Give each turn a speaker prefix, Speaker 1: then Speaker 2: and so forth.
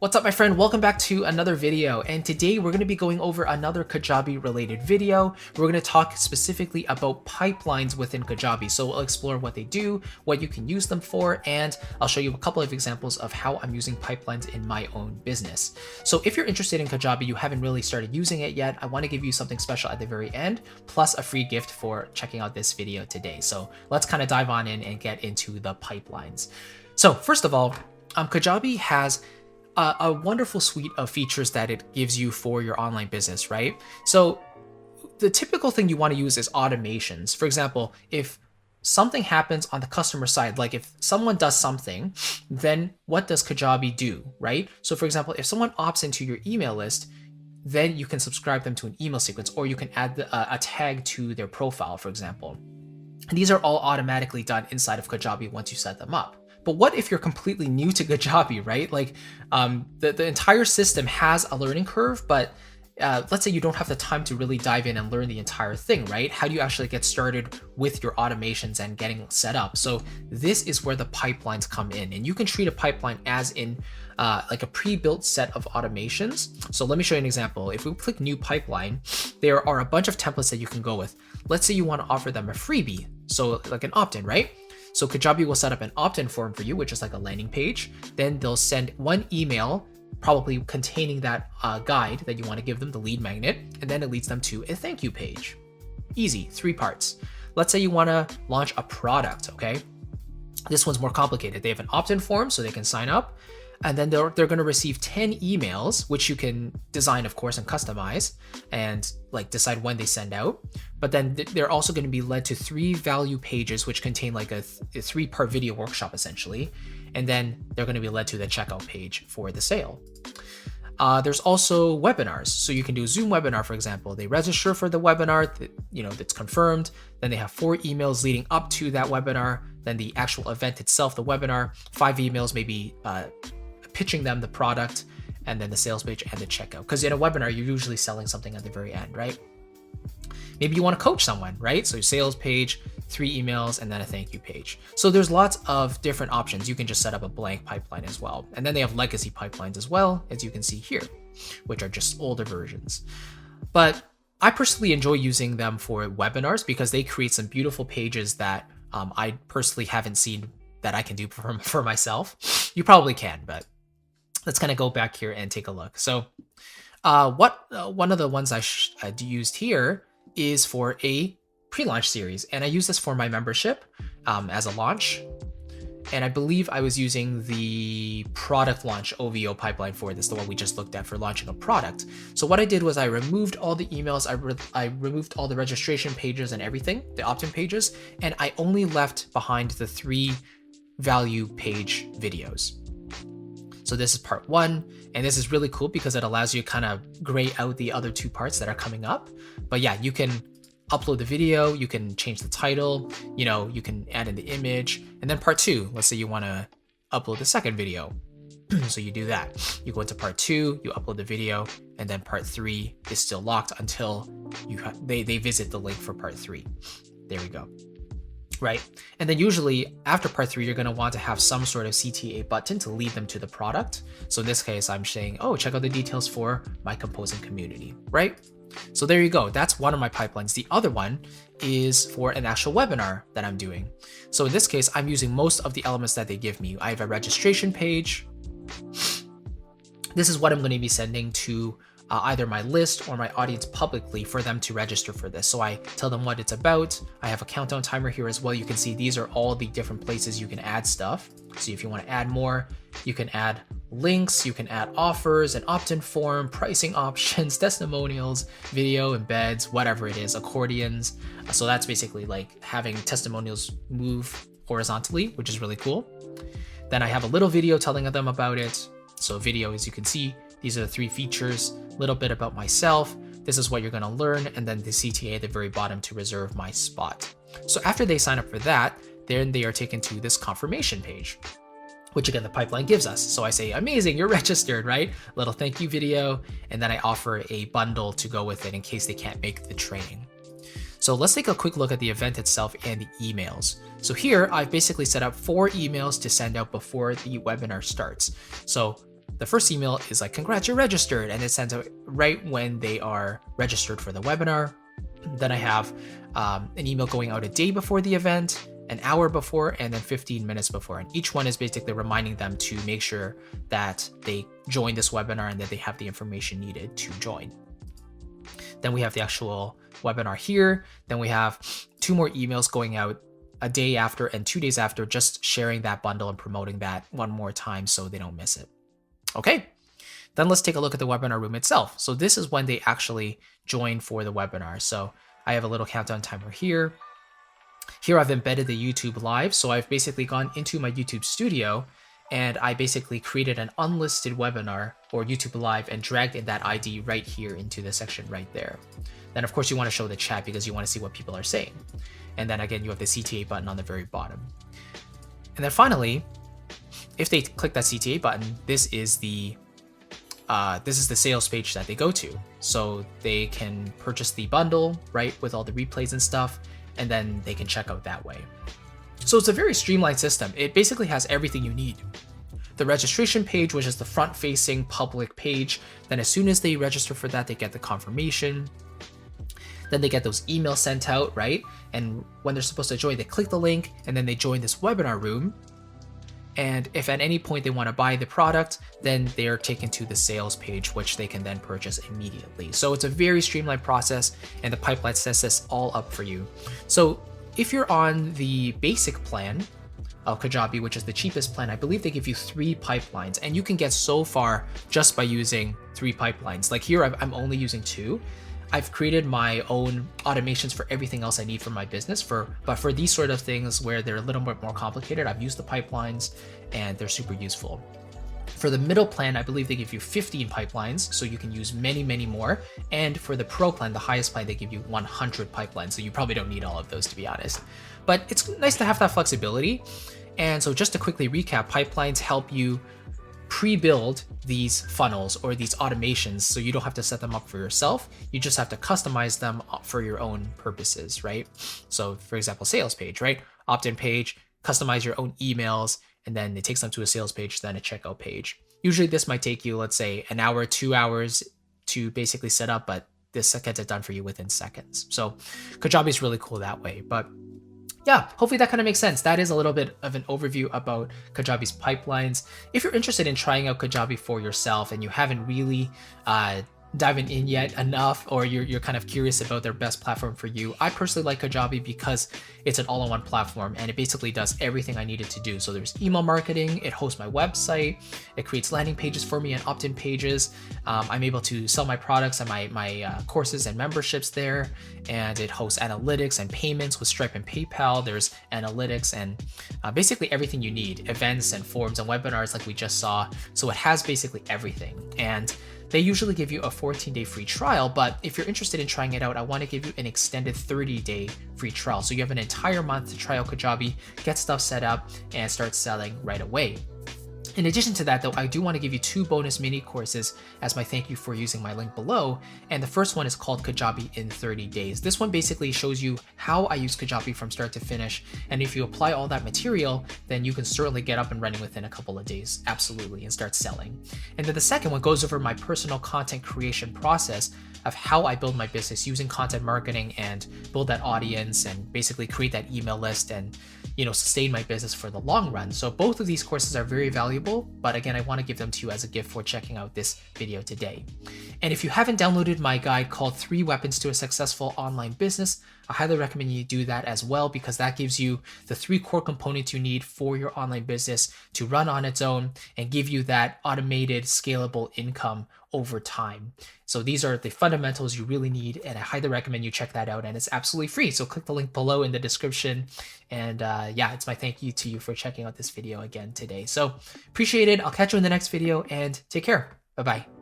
Speaker 1: What's up, my friend? Welcome back to another video, and today we're going to be going over another Kajabi related video. We're going to talk specifically about pipelines within Kajabi. So we'll explore what they do, what you can use them for, and I'll show you a couple of examples of how I'm using pipelines in my own business. So if you're interested in Kajabi, you haven't really started using it yet, I want to give you something special at the very end, plus a free gift for checking out this video today. So let's kind of dive on in and get into the pipelines. So first of all, Kajabi has a wonderful suite of features that it gives you for your online business, right? So the typical thing you want to use is automations. For example, if something happens on the customer side, like if someone does something, then what does Kajabi do, right? So for example, if someone opts into your email list, then you can subscribe them to an email sequence, or you can add a tag to their profile, for example. And these are all automatically done inside of Kajabi once you set them up. But what if you're completely new to Kajabi, right? Like the entire system has a learning curve, but let's say you don't have the time to really dive in and learn the entire thing, right? How do you actually get started with your automations and getting set up? So this is where the pipelines come in, and you can treat a pipeline as in like a pre-built set of automations. So let me show you an example. If we click new pipeline, there are a bunch of templates that you can go with. Let's say you want to offer them a freebie, so like an opt-in, right? So Kajabi will set up an opt-in form for you, which is like a landing page. Then they'll send one email, probably containing that guide that you want to give them, the lead magnet, and then it leads them to a thank you page. Easy, 3 parts. Let's say you want to launch a product, okay? This one's more complicated. They have an opt-in form so they can sign up, and then they're going to receive 10 emails, which you can design, of course, and customize and like decide when they send out. But then they're also going to be led to 3 value pages, which contain like a 3-part video workshop essentially. And then they're going to be led to the checkout page for the sale. There's also webinars. So you can do a Zoom webinar, for example. They register for the webinar, that's confirmed. Then they have 4 emails leading up to that webinar. Then the actual event itself, the webinar, 5 emails, maybe pitching them the product, and then the sales page and the checkout. Because in a webinar, you're usually selling something at the very end, right? Maybe you want to coach someone, right? So sales page, 3 emails, and then a thank you page. So there's lots of different options. You can just set up a blank pipeline as well. And then they have legacy pipelines as well, as you can see here, which are just older versions. But I personally enjoy using them for webinars because they create some beautiful pages that I personally haven't seen that I can do for myself. You probably can, but let's kind of go back here and take a look. So one of the ones I used here is for a pre-launch series, and I use this for my membership as a launch. And I believe I was using the product launch OVO pipeline for this, the one we just looked at for launching a product. So what I did was I removed all the emails, I removed all the registration pages and everything, the opt-in pages, and I only left behind the 3 value page videos. So this is part 1, and this is really cool because it allows you to kind of gray out the other 2 parts that are coming up. But yeah, you can upload the video, you can change the title, you can add in the image. And then part 2, let's say you want to upload the second video. So you do that. You go into part 2, you upload the video, and then part 3 is still locked until they visit the link for part 3. There we go. Right? And then usually after part 3, you're going to want to have some sort of CTA button to lead them to the product. So in this case, I'm saying, oh, check out the details for my composing community, right? So there you go. That's one of my pipelines. The other one is for an actual webinar that I'm doing. So in this case, I'm using most of the elements that they give me. I have a registration page. This is what I'm going to be sending to either my list or my audience publicly for them to register for this. So I tell them what it's about. I have a countdown timer here as well. You can see these are all the different places you can add stuff. So if you want to add more, you can add links, you can add offers, an opt-in form, pricing options, testimonials, video embeds, whatever it is, accordions. So that's basically like having testimonials move horizontally, which is really cool. Then I have a little video telling them about it. So video, as you can see, these are the 3 features, a little bit about myself. This is what you're going to learn, and then the CTA at the very bottom to reserve my spot. So after they sign up for that, then they are taken to this confirmation page, which again, the pipeline gives us. So I say, amazing, you're registered, right? Little thank you video, and then I offer a bundle to go with it in case they can't make the training. So let's take a quick look at the event itself and the emails. So here, I've basically set up 4 emails to send out before the webinar starts. So the first email is like, congrats, you're registered, and it sends out right when they are registered for the webinar. Then I have an email going out a day before the event, an hour before, and then 15 minutes before. And each one is basically reminding them to make sure that they join this webinar and that they have the information needed to join. Then we have the actual webinar here. Then we have 2 more emails going out a day after and 2 days after, just sharing that bundle and promoting that one more time so they don't miss it. Okay, then let's take a look at the webinar room itself. So this is when they actually join for the webinar. So I have a little countdown timer here. Here I've embedded the YouTube Live. So I've basically gone into my YouTube studio and I basically created an unlisted webinar or YouTube Live and dragged in that ID right here into the section right there. Then of course you want to show the chat because you want to see what people are saying. And then again, you have the CTA button on the very bottom. And then finally, if they click that CTA button, this is the sales page that they go to. So they can purchase the bundle, right, with all the replays and stuff, and then they can check out that way. So it's a very streamlined system. It basically has everything you need. The registration page, which is the front-facing public page. Then as soon as they register for that, they get the confirmation. Then they get those emails sent out, right? And when they're supposed to join, they click the link and then they join this webinar room. And if at any point they want to buy the product, then they're taken to the sales page, which they can then purchase immediately. So it's a very streamlined process, and the pipeline sets this all up for you. So if you're on the basic plan of Kajabi, which is the cheapest plan, I believe they give you 3 pipelines, and you can get so far just by using 3 pipelines. Like here, I'm only using 2. I've created my own automations for everything else I need for my business. But for these sort of things where they're a little bit more complicated, I've used the pipelines and they're super useful. For the middle plan, I believe they give you 15 pipelines, so you can use many, many more. And for the pro plan, the highest plan, they give you 100 pipelines, so you probably don't need all of those, to be honest. But it's nice to have that flexibility. And so just to quickly recap, pipelines help you pre-build these funnels or these automations so you don't have to set them up for yourself. You just have to customize them for your own purposes, right? So for example, sales page, right? Opt-in page, customize your own emails, and then it takes them to a sales page, then a checkout page. Usually this might take you, let's say, an hour, 2 hours to basically set up, but this gets it done for you within seconds. So Kajabi is really cool that way. But yeah, hopefully that kind of makes sense. That is a little bit of an overview about Kajabi's pipelines. If you're interested in trying out Kajabi for yourself and you haven't really diving in yet enough, or you're kind of curious about their best platform for you, I personally like Kajabi because it's an all-in-one platform and it basically does everything I needed to do. So there's email marketing, it hosts my website, it creates landing pages for me and opt-in pages. I'm able to sell my products and my courses and memberships there, and it hosts analytics and payments with Stripe and PayPal. There's analytics and basically everything you need, events and forums and webinars like we just saw. So it has basically everything. And they usually give you a 14-day free trial, but if you're interested in trying it out, I want to give you an extended 30-day free trial. So you have an entire month to try out Kajabi, get stuff set up, and start selling right away. In addition to that, though, I do want to give you 2 bonus mini courses as my thank you for using my link below. And the first one is called Kajabi in 30 days. This one basically shows you how I use Kajabi from start to finish. And if you apply all that material, then you can certainly get up and running within a couple of days, absolutely, and start selling. And then the second one goes over my personal content creation process of how I build my business using content marketing and build that audience and basically create that email list and sustain my business for the long run. So both of these courses are very valuable, but again, I want to give them to you as a gift for checking out this video today. And if you haven't downloaded my guide called 3 Weapons to a Successful Online Business, I highly recommend you do that as well, because that gives you the 3 core components you need for your online business to run on its own and give you that automated, scalable income over time. So these are the fundamentals you really need, and I highly recommend you check that out, and it's absolutely free. So click the link below in the description. And yeah, it's my thank you to you for checking out this video again today. So appreciate it. I'll catch you in the next video, and take care. Bye-bye.